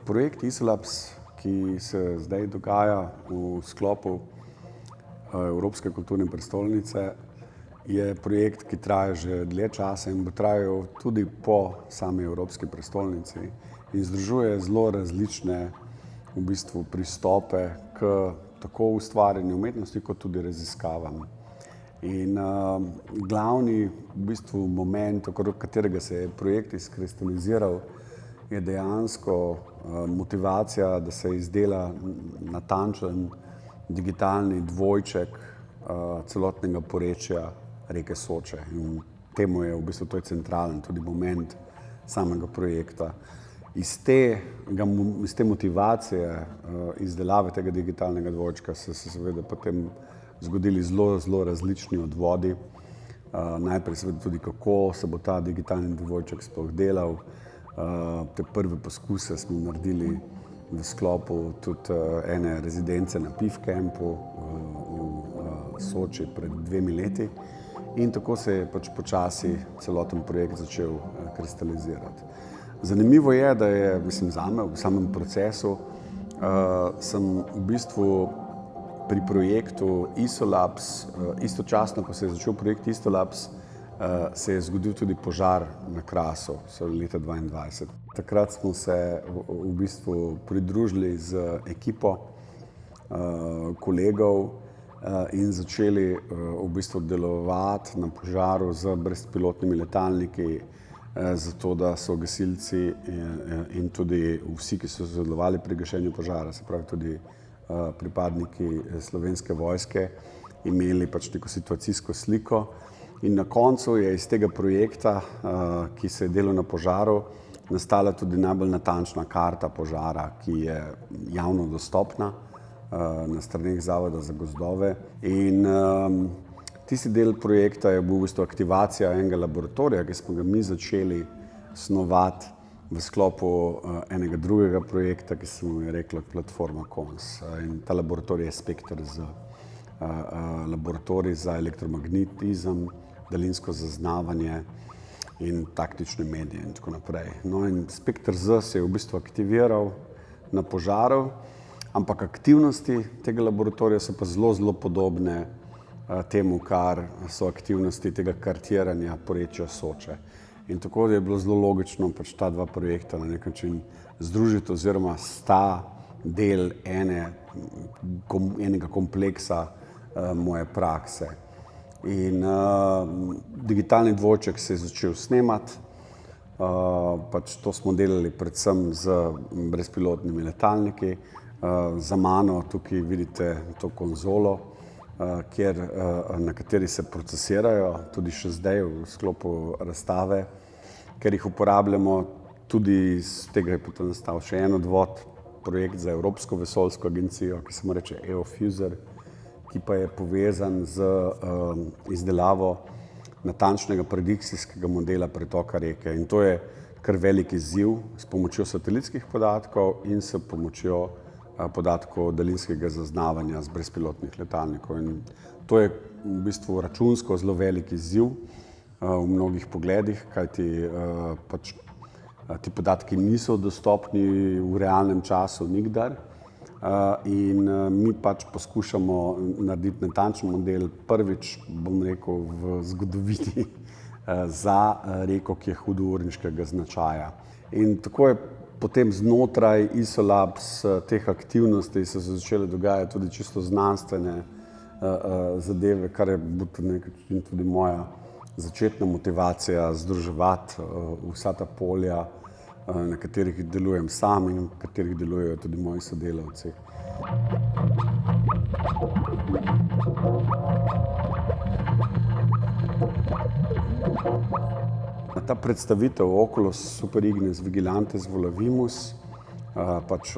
Projekt Isolabs, ki se zdaj dogaja v sklopu Evropske kulturne prestolnice, je projekt, ki traja že dlje časa in bo trajal tudi po sami Evropski prestolnici in združuje zelo različne pristope k tako ustvarjanju umetnosti kot tudi raziskavam. In glavni moment, okrog katerega se je projekt izkristaliziral, je dejansko motivacija, da se izdela natančen digitalni dvojček celotnega porečja reke Soče. In temu je to je centralen tudi moment samega projekta. Iz te motivacije izdelave tega digitalnega dvojčka so se seveda potem zgodili zelo različni odvodi. Najprej seveda tudi, kako se bo ta digitalni dvojček sploh delal. Te prve poskuse smo naredili v sklopu tudi ene rezidence na PIF campu v Soči pred 2 leti. In tako se je počasi celoten projekt začel kristalizirati. Zanimivo je, da je, zame v samem procesu, sem pri projektu Isolabs, istočasno, ko se je začel projekt Isolabs, se je zgodil tudi požar na Krasu, leta 2022. Takrat smo se pridružili z ekipo kolegov in začeli delovati na požaru z brezpilotnimi letalniki, zato da so gasilci in tudi vsi, ki so sodelovali pri gašenju požara, se pravi tudi pripadniki Slovenske vojske, imeli neko situacijsko sliko. In na koncu je iz tega projekta, ki se je delal na požaru, nastala tudi najbolj natančna karta požara, ki je javno dostopna na straneh Zavoda za gozdove. In tisti del projekta je bil aktivacija enega laboratorija, ki smo ga mi začeli snovati v sklopu enega drugega projekta, ki se mu je rekla Platforma Kons. In ta laboratorij je SPECTRZ, laboratorij za elektromagnetizem, daljinsko zaznavanje in taktične medije in tako naprej. No, in SPECTRZ se je aktiviral na požaru, ampak aktivnosti tega laboratorija so pa zelo podobne temu, kar so aktivnosti tega kartiranja porečja Soče. In tako je bilo zelo logično ta dva projekta na nek način združiti oziroma sta del enega kompleksa moje prakse. In digitalni dvojček se je začel snemati, to smo delali predvsem z brezpilotnimi letalniki. Za mano tukaj vidite to konzolo, na kateri se procesirajo tudi še zdaj v sklopu razstave, ker jih uporabljamo tudi iz tega je potem nastal še en odvod, projekt za Evropsko vesoljsko agencijo, ki se mu reče EOFuser, ki pa je povezan z izdelavo natančnega predikcijskega modela pretoka reke. In to je kar velik izziv s pomočjo satelitskih podatkov in s pomočjo podatkov daljinskega zaznavanja z brezpilotnih letalnikov. In to je računsko zelo velik izziv v mnogih pogledih, kajti ti podatki niso dostopni v realnem času nikdar. In mi poskušamo narediti natančen model prvič, v zgodovini za reko, ki je hudourniškega značaja. In tako je potem znotraj Isolabs teh aktivnosti se začele dogajati tudi čisto znanstvene zadeve, kar je tudi moja začetna motivacija združevati vsa ta polja, na katerih delujem sam in na katerih delujejo tudi moji sodelavci. Ta predstavitev Oculus Super Ignis Vigilantes Volavimus,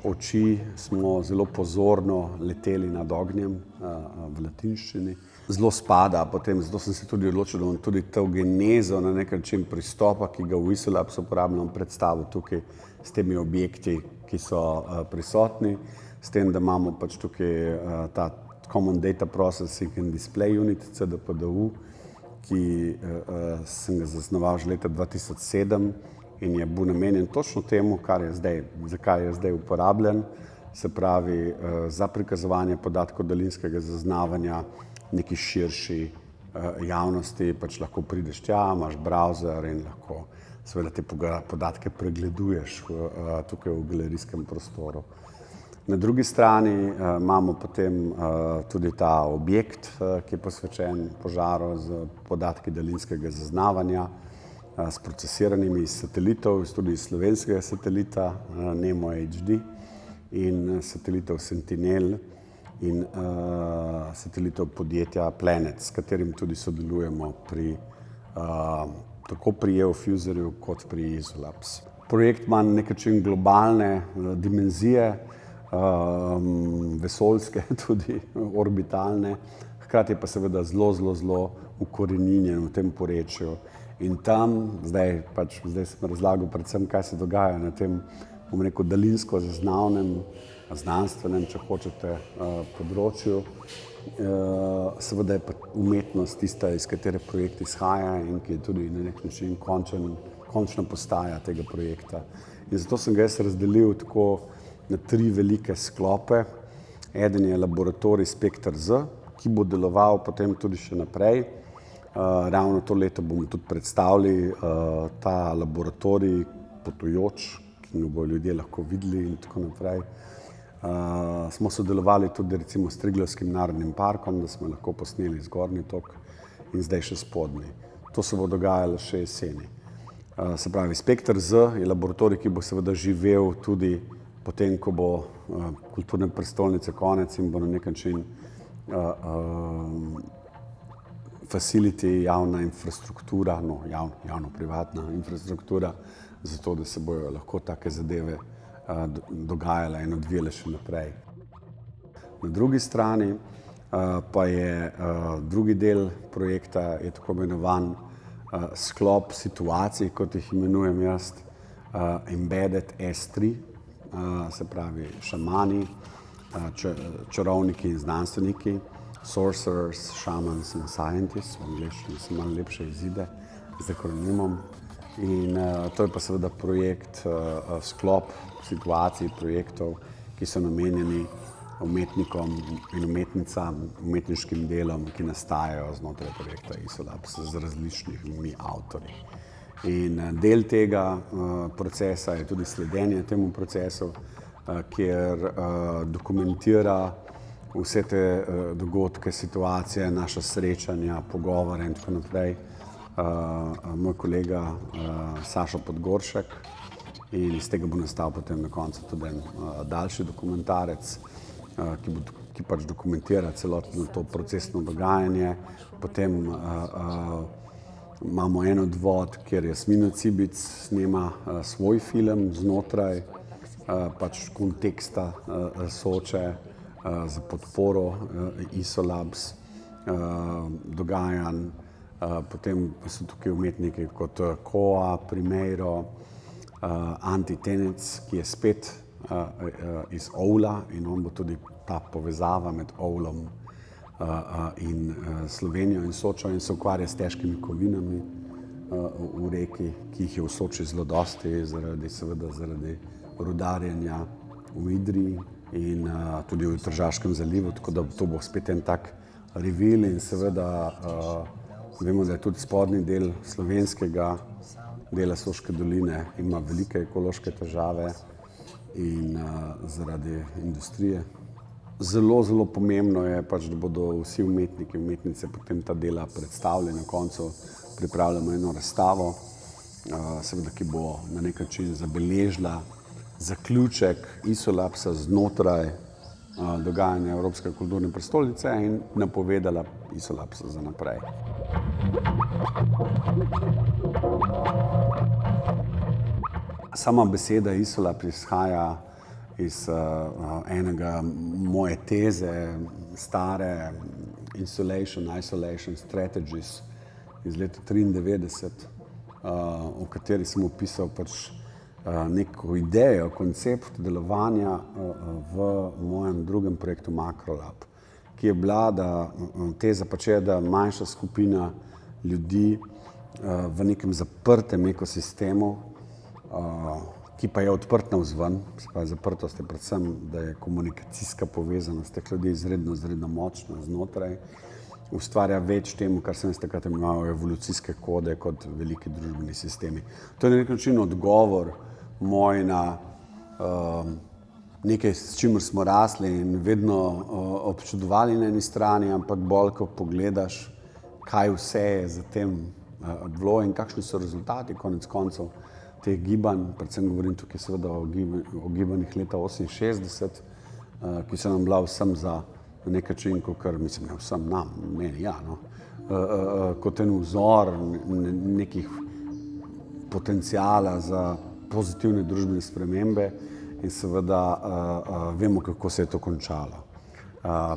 oči smo zelo pozorno leteli nad ognjem v latinščini. Zelo spada, zato sem se tudi odločil, da bom tudi to genezo na nek način pristopa, ki ga v Isolabs uporabljam, predstavil tukaj s temi objekti, ki so prisotni, s tem, da imamo tukaj ta Common Data Processing and Display Unit, CDPDU, ki sem ga zasnoval že leta 2007 in je bil namenjen točno temu, zakaj je zdaj uporabljen, se pravi za prikazovanje podatkov daljinskega zaznavanja neki širši javnosti, pač lahko prideš tja, imaš browser in lahko seveda te podatke pregleduješ tukaj v galerijskem prostoru. Na drugi strani imamo potem tudi ta objekt, ki je posvečen požaru z podatki daljinskega zaznavanja, s procesiranimi iz satelitov, tudi iz slovenskega satelita Nemo HD in satelitov Sentinel in satelitov podjetja Planet, s katerim tudi sodelujemo tako pri EOFuserju kot pri Isolabs. Projekt ima na nek način globalne dimenzije, vesoljske, tudi orbitalne, hkrati pa seveda zelo ukoreninjen v tem porečju. In tam, zdaj sem razlagal predvsem, kaj se dogaja na tem, bom rekel, daljinsko zaznavnem, znanstvenem, če hočete, področju. Seveda je pa umetnost tista, iz katere projekt izhaja in ki je tudi na nek način končna postaja tega projekta. In zato sem ga jaz razdelil tako na 3 velike sklope. Eden je laboratorij Spekter Z, ki bo deloval potem tudi še naprej. Ravno to leto bomo tudi predstavili ta laboratorij potujoč, ki ga bodo ljudje lahko videli in tako naprej. Smo sodelovali tudi recimo s Triglavskim narodnim parkom, da smo lahko posneli zgornji tok in zdaj še spodnji. To se bo dogajalo še jeseni. Se pravi, Spekter Z je laboratorij, ki bo seveda živel tudi potem, ko bo kulturne prestolnice konec in bo na nek način facility, javna infrastruktura, javno-privatna infrastruktura, zato da se bojo lahko take zadeve dogajale in odvijale še naprej. Na drugi strani pa je drugi del projekta, je tako imenovan sklop situacij, kot jih imenujem jaz, Embedded S3, se pravi šamani, čarovniki in znanstveniki, sorcerers, shamans and scientists, v angleščini se malo lepše izide z akronimom. In to je pa seveda projekt, sklop situacij, projektov, ki so namenjeni umetnikom in umetnicam, umetniškim delom, ki nastajajo znotraj projekta Isolabs z različnimi avtorji. In del tega procesa je tudi sledenje temu procesu, kjer dokumentira vse te dogodke, situacije, naša srečanja, pogovore in tako naprej. Moj kolega Sašo Podgoršek in iz tega bo nastal potem na koncu tudi en daljši dokumentarec, ki pač dokumentira celotno to procesno dogajanje. Potem imamo en odvod, kjer Jasmina Cibic snema svoj film znotraj pač konteksta Soče za podporo Isolabs dogajanj. Potem so tukaj umetniki kot Koa, Primeiro, Anti Tenec, ki je spet iz Ovla in on bo tudi ta povezava med Ovlom in Slovenijo in Sočo in se ukvarja s težkimi kovinami v reki, ki jih je v Soči zelo dosti, zaradi rudarjenja v Idriji in tudi v Tržaškem zalivu, tako da to bo spet en tak reveal in seveda vemo, da je tudi spodnji del slovenskega dela Soške doline ima velike ekološke težave in zaradi industrije. Zelo pomembno je pač, da bodo vsi umetniki in umetnice potem ta dela predstavili. Na koncu pripravljamo eno razstavo, seveda, ki bo na nek način zabeležila zaključek Isolabsa znotraj dogajanja Evropske kulturne prestolnice in napovedala Isolabsa za naprej. Sama beseda Isolab izhaja iz enega moje teze, stare Isolation Strategies iz leta 1993, v kateri sem opisal pač neko idejo, koncept delovanja v mojem drugem projektu Macrolab, ki je bila, da teza pač je, da manjša skupina ljudi v nekem zaprtem ekosistemu ki pa je odprt navzven, se pravi zaprtost je predvsem, da je komunikacijska povezanost teh ljudi izredno močna znotraj, ustvarja več temu, kar sem jaz takrat imenoval evolucijske kode kot veliki družbeni sistemi. To je na nek način odgovor moj na nekaj, s čimer smo rasli in vedno občudovali na eni strani, ampak bolj, ko pogledaš, kaj vse je za tem bilo in kakšni so rezultati konec koncev teh gibanj, predvsem govorim tukaj seveda o gibanjih leta 68, ki so nam bila vsem za nek način, mislim, ne vsem nam, meni, kot en vzor nekih potencijala za pozitivne družbene spremembe in seveda vemo, kako se je to končalo.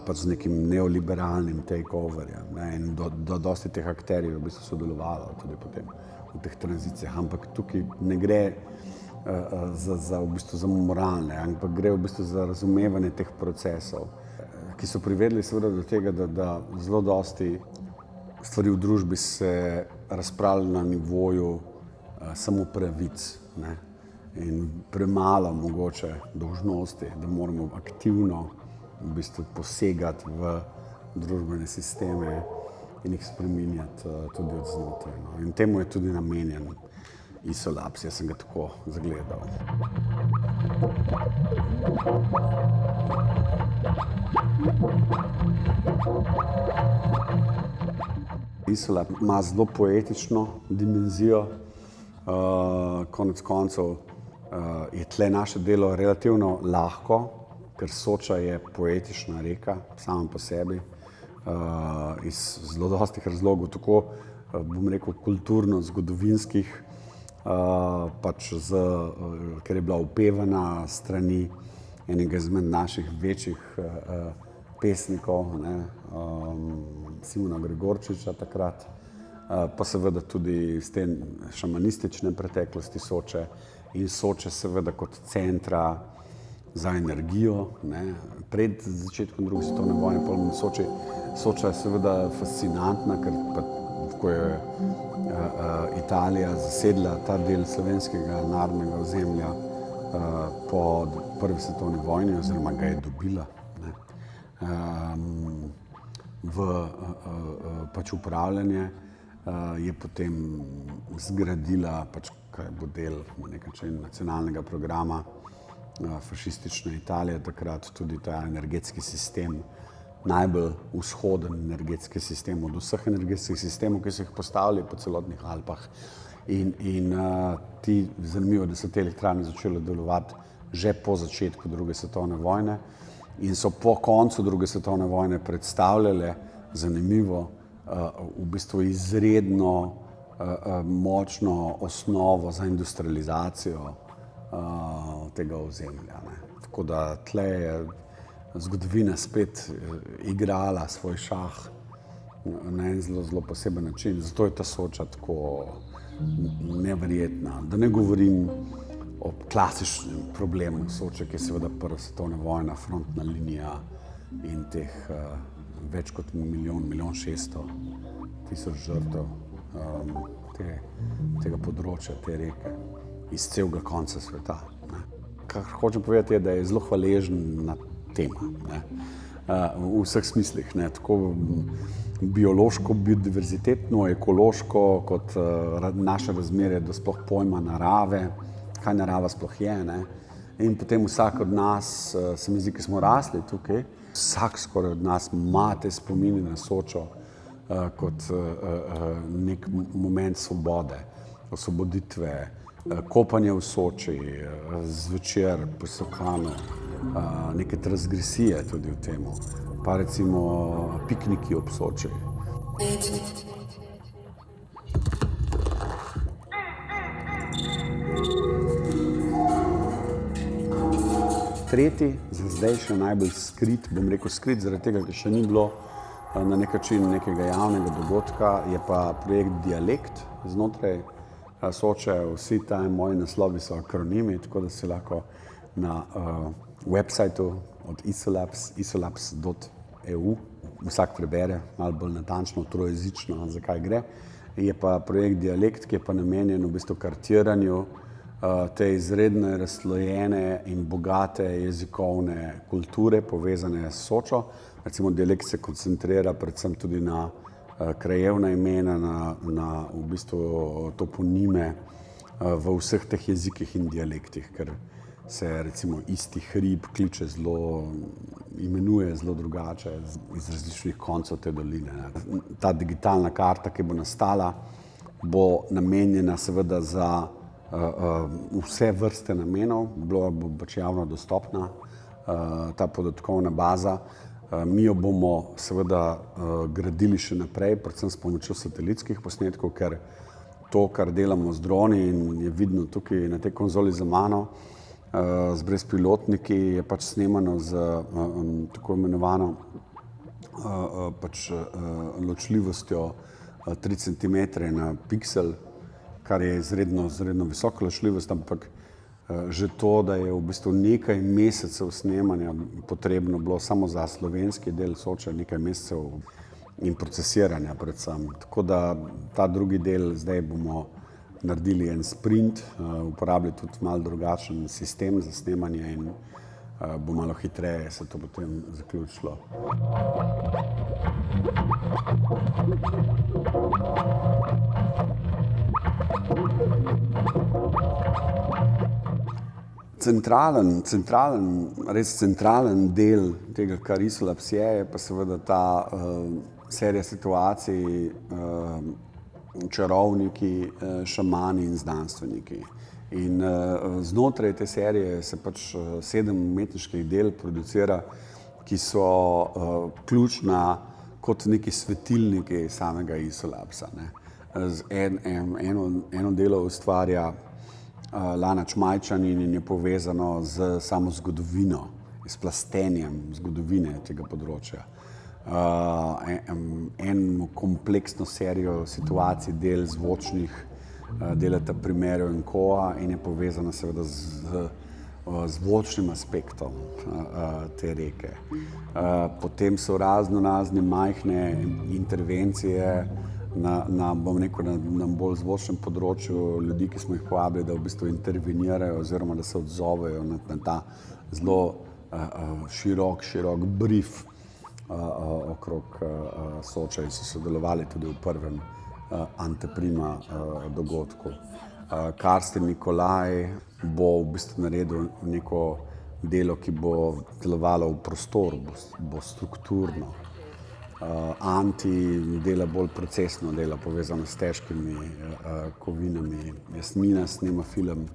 Pač z nekim neoliberalnim takeoverjem, in dosti teh akterjev v bistvu sodelovalo tudi potem v teh tranzicijah, ampak tukaj ne gre v bistvu za moralne, ampak gre v bistvu za razumevanje teh procesov, ki so privedli seveda do tega, da zelo dosti stvari v družbi se razpravlja na nivoju samo pravic, in premalo mogoče dolžnosti, da moramo aktivno v bistvu posegati v družbene sisteme in jih spreminjati tudi od znotraj. In temu je tudi namenjen ISOLABS, jaz sem ga tako zagledal. ISOLAB ima zelo poetično dimenzijo, konec koncev je tle naše delo relativno lahko, ker Soča je poetična reka sama po sebi, iz zelo dostih razlogov, tako bom rekel kulturno-zgodovinskih, pač ker je bila opevana strani enega izmed naših večjih pesnikov, Simona Gregorčiča takrat, pa seveda tudi iz te šamanistične preteklosti Soče in Soče seveda kot centra za energijo, pred začetkom druge svetovne vojne. Soča je seveda fascinantna, ker ko je Italija zasedla ta del slovenskega narodnega ozemlja po prvi svetovni vojni oziroma ga je dobila v pač upravljanje, je potem zgradila kaj bo del na nek način nacionalnega programa fašistične Italije takrat, tudi ta energetski sistem, najbolj vzhoden energetski sistem od vseh energetskih sistemov, ki so jih postavili po celotnih Alpah. In zanimivo, da so te elektrarne začele delovati že po začetku druge svetovne vojne in so po koncu druge svetovne vojne predstavljale zanimivo, v bistvu izredno močno osnovo za industrializacijo tega ozemlja. Tako da tle je zgodovina spet igrala svoj šah na en zelo poseben način, zato je ta Soča tako neverjetna. Da ne govorim o klasičnem problemu Soče, ki je seveda prva svetovna vojna, frontna linija in teh več kot 1.600.000 žrtev tega področja, te reke, iz celega konca sveta. Kar hočem povedati je, da je zelo hvaležna tema, v vseh smislih, tako biološko, biodiverzitetno, ekološko, kot naše razmerje do sploh pojma narave, kaj narava sploh je. In potem vsak od nas, se mi zdi, ki smo rasli tukaj, vsak skoraj od nas ima te spomine na Sočo kot nek moment svobode, osvoboditve, kopanje v Soči, zvečer po Sokanu, neke transgresije tudi v temu, pa recimo pikniki ob Soči. Tretji, za zdaj še najbolj skrit, bom rekel skrit, zaradi tega, ker še ni bilo na nek način nekega javnega dogodka, je pa projekt Dialekt znotraj Soče. Vsi ta moji naslovi so akronimi, tako da si lahko na websajtu od ISOLABS, isolabs.eu, vsak prebere malo bolj natančno, trojezično, zakaj gre. Je pa projekt Dialekt, ki je pa namenjen v bistvu kartiranju te izredno razslojene in bogate jezikovne kulture povezane s Sočo. Recimo dialekt se koncentrira predvsem tudi na krajevna imena, na v bistvu toponime v vseh teh jezikih in dialektih, ker se recimo isti hrib kliče imenuje zelo drugače iz različnih koncev te doline. Ta digitalna karta, ki bo nastala, bo namenjena seveda za vse vrste namenov, bo pač javno dostopna ta podatkovna baza. Mi jo bomo seveda gradili še naprej, predvsem s pomočjo satelitskih posnetkov, ker to, kar delamo z droni in je vidno tukaj na tej konzoli za mano, z brezpilotniki, je pač snemano z tako imenovano ločljivostjo 3 cm na piksel, kar je izredno visoka ločljivost, ampak že to, da je v bistvu nekaj mesecev snemanja potrebno bilo samo za slovenski del Soče, nekaj mesecev in procesiranja predvsem. Tako da ta drugi del zdaj bomo naredili en sprint, uporabili tudi malo drugačen sistem za snemanje in bo malo hitreje se to potem zaključilo. Res centralen del tega, kar Isolabs je pa seveda ta serija situacij, čarovniki, šamani in znanstveniki. In znotraj te serije se pač 7 umetniških del producira, ki so ključna kot neki svetilniki samega Isolabsa. Eno delo ustvarja Lana Čmajčanin in je povezano z samo zgodovino, s plastenjem zgodovine tega področja. Eno kompleksno serijo situacij, del zvočnih, delata Primero in Koa in je povezana seveda z zvočnim aspektom te reke. Potem so razne majhne intervencije na bolj zvočnem področju ljudi, ki smo jih povabili, da v bistvu intervenirajo oziroma da se odzovejo na ta zelo širok brief okrog Soče in so sodelovali tudi v prvem anteprima dogodku. Karsten Nikolaj bo v bistvu naredil neko delo, ki bo delovalo v prostoru, bo strukturno. Anti dela bolj procesno dela, povezano s težkimi kovinami. Jasmina snema film,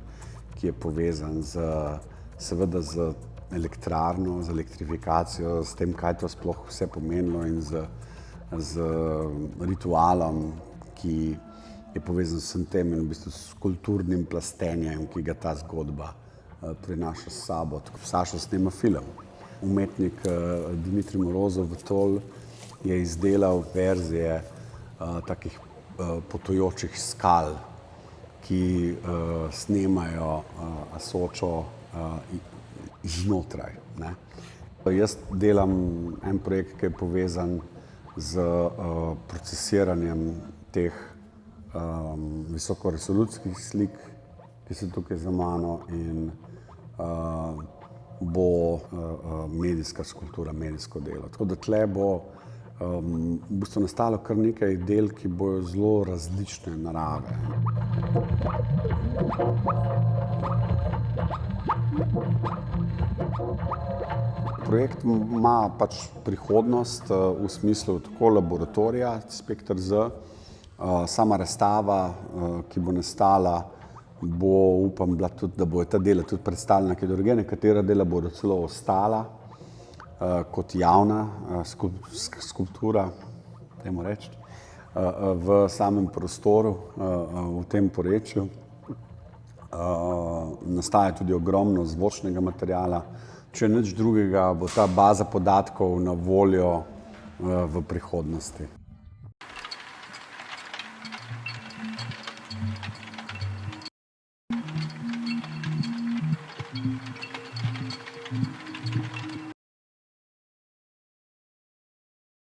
ki je povezan seveda z elektrarno, z elektrifikacijo, s tem, kaj to sploh vse pomenilo in z ritualom, ki je povezan s tem in v bistvu s kulturnim plastenjem, ki ga ta zgodba prinaša s sabo. Sašo snema film. Umetnik Dimitrij Morozov-Vtol je izdelal verzije takih potujočih skal, ki snemajo Sočo znotraj. Jaz delam en projekt, ki je povezan z procesiranjem teh visokoresolucijskih slik, ki so tukaj za mano in bo medijska skulptura, medijsko delo. Tako da tle bo v bistvu nastalo kar nekaj del, ki bojo zelo različne narave. Projekt ima pač prihodnost v smislu tako laboratorija Spekter Z, sama razstava, ki bo nastala, bo upam bila tudi, da bo ta dela tudi predstavljena kje drugje, nekatera dela bodo celo ostala kot javna skulptura, dajmo reči, v samem prostoru, v tem porečju. Nastaja tudi ogromno zvočnega materiala. Če nič drugega, bo ta baza podatkov na voljo v prihodnosti.